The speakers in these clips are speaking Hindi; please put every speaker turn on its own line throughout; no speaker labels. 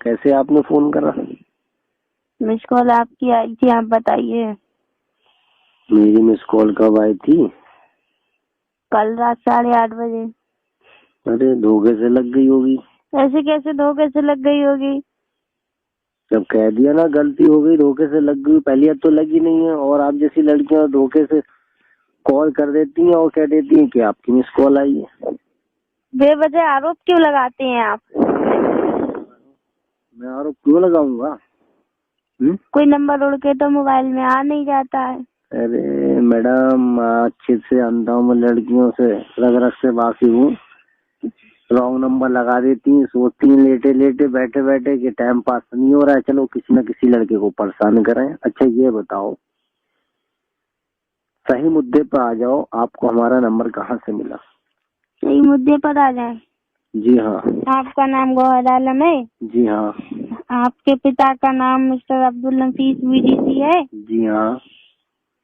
कैसे आपने फोन करा?
मिस कॉल आपकी आई थी, आप बताइए।
मेरी मिस कॉल कब आई थी?
कल रात 8:30 बजे।
अरे धोखे से लग गई होगी।
ऐसे कैसे धोखे से लग गई होगी?
जब कह दिया ना गलती हो गई, धोखे से लग गई। पहली अब तो लगी नहीं है, और आप जैसी लड़कियां धोखे से कॉल कर देती हैं और कह देती हैं कि आपकी मिस कॉल आई है।
बेवजह आरोप क्यों लगाते हैं आप?
मैं आरोप क्यों लगाऊंगा?
कोई नंबर उड़ के तो मोबाइल में आ नहीं जाता है।
अरे मैडम, अच्छे से अंधा हूँ मैं, लड़कियों से रग रग से वाकिफ हूँ। रॉन्ग नंबर लगा देती हैं, सोचती हैं लेटे लेटे बैठे बैठे कि टाइम पास नहीं हो रहा है, चलो किसी न किसी लड़के को परेशान करें। अच्छा ये बताओ, सही मुद्दे पर आ जाओ, आपको हमारा नंबर कहाँ से मिला?
सही मुद्दे पर आ जाए।
जी हाँ।
आपका नाम गौहर आलम है?
जी हाँ।
आपके पिता का नाम मिस्टर अब्दुल नफीस बीडीसी है?
जी हाँ।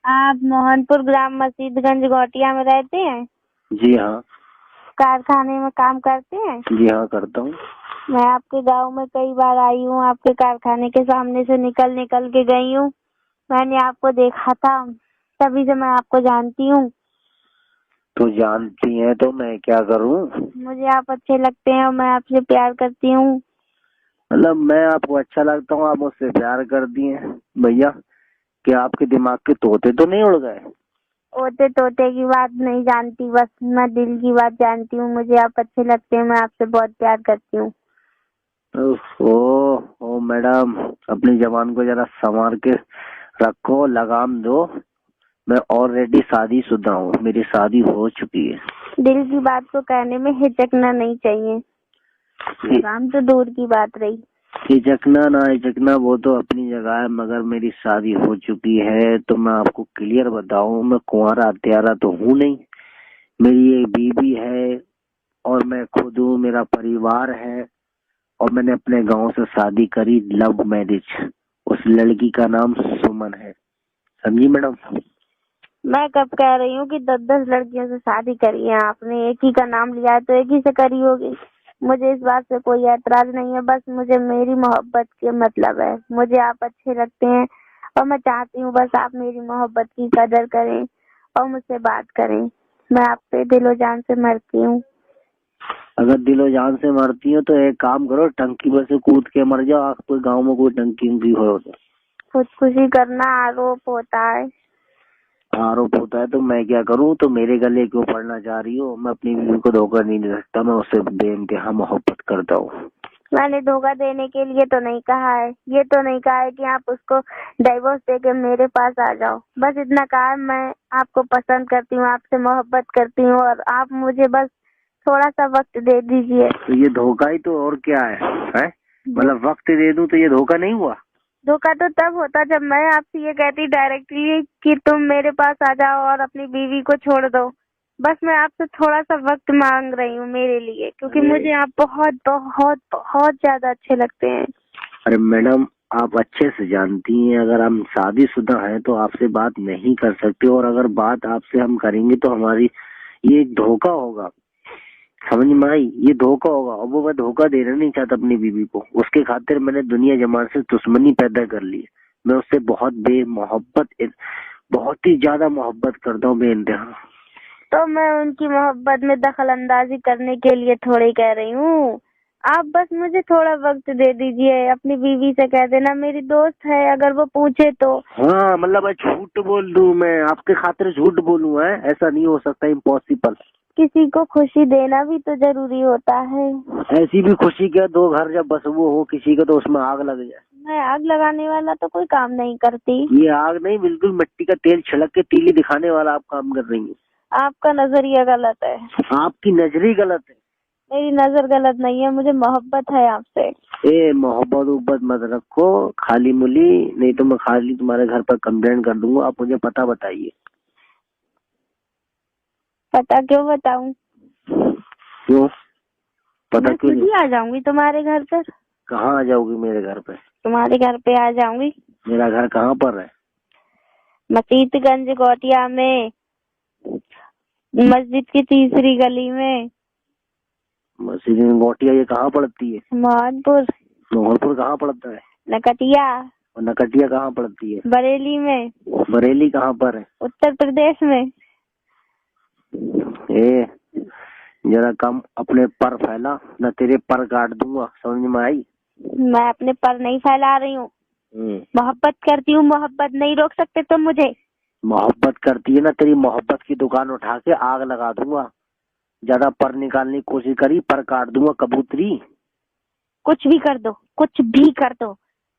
आप मोहनपुर ग्राम मसीदगंज घोटिया में रहते हैं?
जी हाँ।
कारखाने में काम करते हैं?
जी हाँ करता हूँ।
मैं आपके गांव में कई बार आई हूँ, आपके कारखाने के सामने से निकल निकल के गई हूँ। मैंने आपको देखा था, तभी से मैं आपको जानती हूँ।
तो जानती हैं तो मैं क्या करूँ?
मुझे आप अच्छे लगते हैं और मैं आपसे प्यार करती हूँ।
मतलब मैं आपको अच्छा लगता हूँ, आप मुझसे प्यार करती हैं? भैया, कि आपके दिमाग के तोते तो नहीं उड़ गए?
ओते तोते की बात नहीं जानती, बस मैं दिल की बात जानती हूँ। मुझे आप अच्छे लगते हैं, मैं आपसे बहुत प्यार करती हूँ।
ओ मैडम, अपनी जबान को जरा संवार के रखो, लगाम दो। मैं ऑलरेडी शादीशुदा हूँ, मेरी शादी हो चुकी है।
दिल की बात को कहने में हिचकना नहीं चाहिए, लगाम तो दूर की बात रही।
हिचकना ना हिचकना वो तो अपनी जगह है, मगर मेरी शादी हो चुकी है। तो मैं आपको क्लियर बताऊं, मैं कुंवारा हत्यारा तो हूँ नहीं। मेरी एक बीवी है और मैं खुद हूँ, मेरा परिवार है। और मैंने अपने गांव से शादी करी, लव मैरिज। उस लड़की का नाम सुमन है, समझी मैडम?
मैं कब कह रही हूँ कि 10-10 लड़कियों से शादी करी है आपने? एक ही का नाम लिया है तो एक ही से करी होगी। मुझे इस बात से कोई ऐतराज नहीं है, बस मुझे मेरी मोहब्बत के मतलब है। मुझे आप अच्छे लगते हैं और मैं चाहती हूँ बस आप मेरी मोहब्बत की कदर करें और मुझसे बात करें। मैं आप पे दिलो जान से मरती हूँ।
अगर दिलो जान से मरती हो तो एक काम करो, टंकी में से कूद के मर जाओ। कोई गांव में कोई टंकी उंकी हो तो।
खुदकुशी करना आरोप होता है।
आरोप होता है तो मैं क्या करूं? तो मेरे गले क्यों पड़ना चाह रही हो? मैं अपनी बीवी को धोखा नहीं दे सकता, मैं उससे बेइंतहा मोहब्बत करता हूँ।
मैंने धोखा देने के लिए तो नहीं कहा है, ये तो नहीं कहा है कि आप उसको डाइवोर्स देके मेरे पास आ जाओ। बस इतना कहा है मैं आपको पसंद करती हूँ, आपसे मोहब्बत करती हूँ और आप मुझे बस थोड़ा सा वक्त दे दीजिए।
तो ये धोखा ही तो और क्या है? मतलब वक्त दे दूं तो ये धोखा नहीं हुआ?
धोखा तो तब होता जब मैं आपसे ये कहती डायरेक्टली कि तुम मेरे पास आ जाओ और अपनी बीवी को छोड़ दो। बस मैं आपसे थोड़ा सा वक्त मांग रही हूँ मेरे लिए, क्योंकि मुझे आप बहुत बहुत बहुत ज्यादा अच्छे लगते हैं।
अरे मैडम, आप अच्छे से जानती हैं अगर हम शादीशुदा हैं तो आपसे बात नहीं कर सकते, और अगर बात आपसे हम करेंगे तो हमारी ये धोखा होगा, समझ में आई? ये धोखा होगा, और वो मैं धोखा देना नहीं चाहता अपनी बीवी को। उसके खातिर मैंने दुनिया जमाने से दुश्मनी पैदा कर ली है। मैं उससे बहुत बेमोहब्बत, बहुत ही ज्यादा मोहब्बत करता हूँ, बेइंतहा।
तो मैं उनकी मोहब्बत में दखल अंदाजी करने के लिए थोड़ी कह रही हूँ। आप बस मुझे थोड़ा वक्त दे दीजिए। अपनी बीवी से कह देना मेरी दोस्त है, अगर वो पूछे तो।
हाँ मतलब मैं झूठ बोल दूं? मैं आपके खातिर झूठ बोलूं? है ऐसा नहीं हो सकता, इम्पॉसिबल।
किसी को खुशी देना भी तो जरूरी होता है।
ऐसी भी खुशी क्या, दो घर जब बस वो हो किसी का तो उसमें आग लग जाए।
मैं आग लगाने वाला तो कोई काम नहीं करती।
ये आग नहीं, बिल्कुल मिट्टी का तेल छिड़क के तीली दिखाने वाला आप काम कर रही हैं।
आपका नजरिया गलत है।
आपकी नजर ही गलत है।
मेरी नजर गलत नहीं है, मुझे मोहब्बत है आपसे।
ए मोहब्बत उब्बत मत रखो खाली मुली, नहीं तो मैं खाली तुम्हारे घर पर कंप्लेंट कर दूंगा। आप मुझे पता बताइए।
पता क्यों बताऊं?
क्यों पता
मैं
क्यों
खुद
नहीं?
ही आ जाऊंगी तुम्हारे घर पर।
कहाँ आ जाओगी मेरे घर पे?
तुम्हारे घर पे आ जाऊंगी।
मेरा घर कहाँ पर है?
मसीदगंज घोटिया में, मस्जिद की तीसरी गली में।
मस्जिद गोटिया ये कहाँ पड़ती है?
मोहनपुर।
मोहनपुर कहाँ पड़ता है?
नकटिया।
और नकटिया कहाँ पड़ती है?
बरेली में।
बरेली कहाँ पर है?
उत्तर प्रदेश में।
जरा कम अपने पर फैला, न तेरे पर काट दूंगा, समझ में आई?
मैं अपने पर नहीं फैला रही हूँ, मोहब्बत करती हूँ, मोहब्बत नहीं रोक सकते तुम मुझे।
मोहब्बत करती है ना, तेरी मोहब्बत की दुकान उठा के आग लगा दूंगा। ज्यादा पर निकालने की कोशिश करी, पर काट दूंगा कबूतरी।
कुछ भी कर दो, कुछ भी कर दो,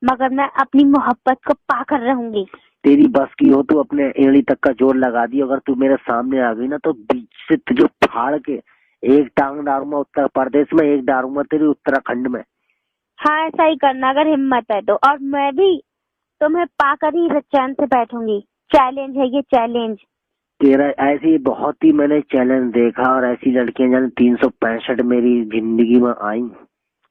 मगर मैं अपनी मोहब्बत को पाकर रहूंगी।
तेरी बस की हो तो अपने एड़ी तक का जोर लगा दी। अगर तू मेरे सामने आ गई ना तो बीच से तुझे फाड़ के एक टांग डालूंगा उत्तर प्रदेश में, एक डालूंगा तेरी उत्तराखंड में।
हाँ, ऐसा ही करना अगर हिम्मत है तो। और मैं भी तुम्हें पाकर ही चैन से बैठूंगी। चैलेंज है ये, चैलेंज।
तेरा ऐसी बहुत ही मैंने चैलेंज देखा, और ऐसी लड़कियां जाने 365 मेरी जिंदगी में आई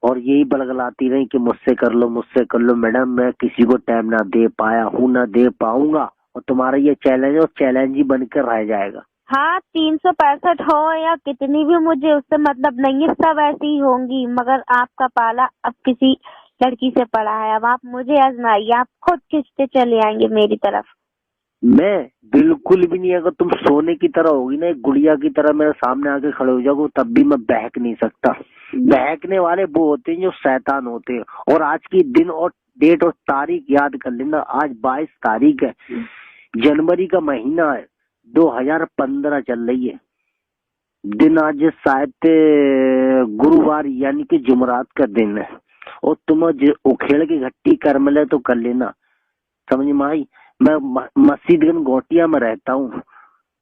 और यही बड़गलाती रही कि मुझसे कर लो, मुझसे कर लो। मैडम, मैं किसी को टाइम ना दे पाया हूँ, ना दे पाऊंगा, और तुम्हारा ये चैलेंज है और चैलेंज ही बनकर रह जाएगा।
हाँ, 365 हो या कितनी भी, मुझे उससे मतलब नहीं है, सब ऐसी ही होंगी। मगर आपका पाला अब किसी लड़की से पड़ा है, अब आप मुझे आजमाइए, आप खुद खिंचते चले आएंगे मेरी तरफ।
मैं बिल्कुल भी नहीं। अगर तुम सोने की तरह होगी ना, एक गुड़िया की तरह मेरे सामने आके खड़े हो जाओगे, तब भी मैं बहक नहीं सकता। बहकने वाले वो होते हैं जो शैतान होते हैं। और आज की दिन और डेट और तारीख याद कर लेना, आज 22 तारीख है, जनवरी का महीना है, 2015 चल रही है। दिन आज शायद गुरुवार यानी कि जुमरात का दिन है। और तुम उखेड़ के घट्टी कर मिले तो कर लेना, समझ में आई? मैं मस्जिदगंज गोटिया में रहता हूँ,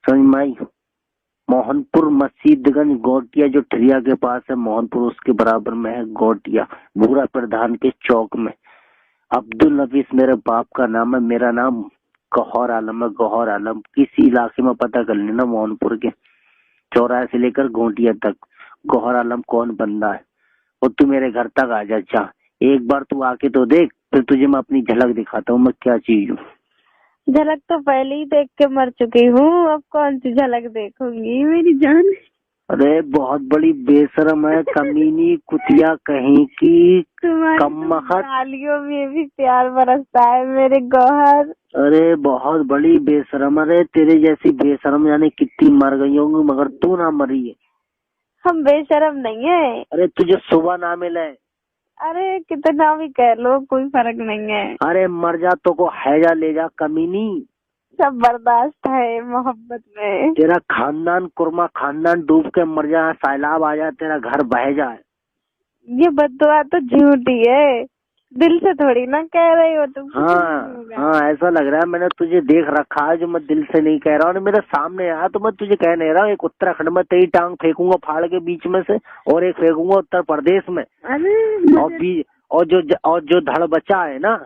समझ में आई? मोहनपुर मस्जिदगंज गोटिया जो ठिरिया के पास है, मोहनपुर उसके बराबर में है गोटिया, भूरा प्रधान के चौक में। अब्दुल नफीस मेरे बाप का नाम है, मेरा नाम गौहर आलम है, गौहर आलम। किसी इलाके में पता कर लेना, मोहनपुर के चौराहे से लेकर गोटिया तक गौहर आलम कौन बंदा है। और तू मेरे घर तक आ जा, अच्छा एक बार तू आके तो देख, फिर तुझे मैं अपनी झलक दिखाता हूँ मैं क्या चीज हूँ।
झलक तो पहले ही देख के मर चुकी हूँ, अब कौन सी झलक देखूंगी मेरी जान।
अरे बहुत बड़ी बेशरम है, कमीनी कुतिया कहीं की, कमबख्त।
गालियों में भी प्यार बरसता है मेरे गौहर।
अरे बहुत बड़ी बेशरम। अरे तेरे जैसी बेशरम जाने कितनी मर गई होंगी, मगर तू ना मरी है।
हम बेशरम नहीं है।
अरे तुझे सुबह ना मिले,
अरे कितना भी कह लो कोई फर्क नहीं है।
अरे मर जा तो को हैजा ले जा कमीनी।
सब बर्दाश्त है मोहब्बत में।
तेरा खानदान कुर्मा खानदान डूब के मर जाए, सैलाब आ जाए, तेरा घर बह जाए।
ये बददुआ तो झूठी है, दिल से थोड़ी ना कह रही हो तुम।
हाँ, ऐसा लग रहा है मैंने तुझे देख रखा है, जो मैं दिल से नहीं कह रहा हूँ। मेरे सामने आया तो मैं तुझे कह नहीं रहा हूँ। एक उत्तराखंड में तेरी टांग फेंकूंगा फाड़ के बीच में से, और एक फेंकूंगा उत्तर प्रदेश में। और जो धड़ बचा है ना,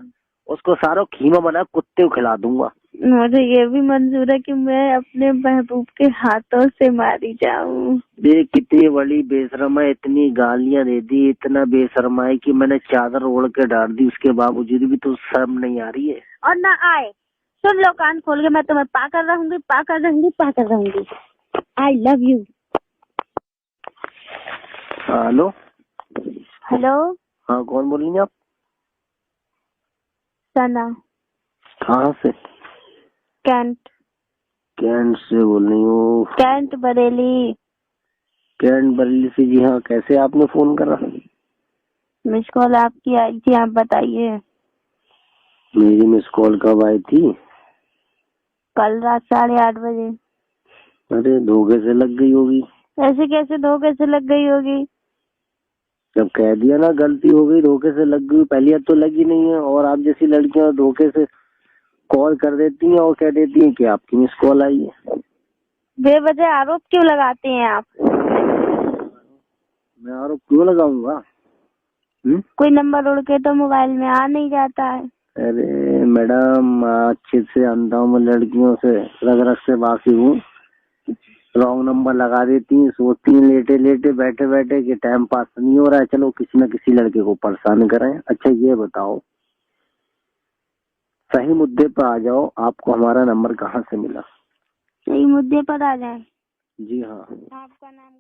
उसको सारा खीमा बना कुत्ते को खिला दूंगा।
मुझे ये भी मंजूर है कि मैं अपने महबूब के हाथों से मारी जाऊं।
देख कितनी बड़ी बेशरम है, इतनी गालियां दे दी, इतना बेशरम है कि मैंने चादर ओढ़ के डाल दी, उसके बावजूद भी तो शर्म नहीं आ रही है।
और ना आए, सुन लो कान खोल के, मैं तुम्हें पाकर रहूंगी, पाकर रहूंगी, पाकर रहूंगी। I love you.
Hello
hello.
हाँ, कौन बोल रही हैं आप?
सना।
कहाँ से?
कैंट।
कैंट से बोल रही हूँ?
कैंट बरेली।
कैंट बरेली से, जी हाँ। कैसे आपने फोन करा?
मिस कॉल आपकी आई थी, आप बताइए।
मेरी मिस कॉल कब आई थी?
कल रात 8:30 बजे।
अरे धोखे से लग गई होगी।
ऐसे कैसे धोखे से लग गई होगी?
जब कह दिया ना गलती हो गई, धोखे से लग गई, पहले तो लगी नहीं है। और आप जैसी लड़कियां धोखे से कॉल कर देती हैं और कह देती हैं कि आपकी मिस कॉल आई है।
बेवजह आरोप क्यों लगाते हैं आप?
मैं आरोप क्यों लगाऊंगा?
कोई नंबर उड़ के तो मोबाइल में आ नहीं जाता है।
अरे मैडम, अच्छे से अंधा हूँ मैं, लड़कियों से रग रग से वाकिफ हूँ। रॉन्ग नंबर लगा देती हैं, सोचती हैं लेटे लेटे बैठे बैठे कि टाइम पास नहीं हो रहा है, चलो किसी न किसी लड़के को परेशान करें। अच्छा ये बताओ, सही मुद्दे पर आ जाओ, आपको हमारा नंबर कहाँ से मिला?
सही मुद्दे पर आ जाए।
जी हाँ।
आपका नाम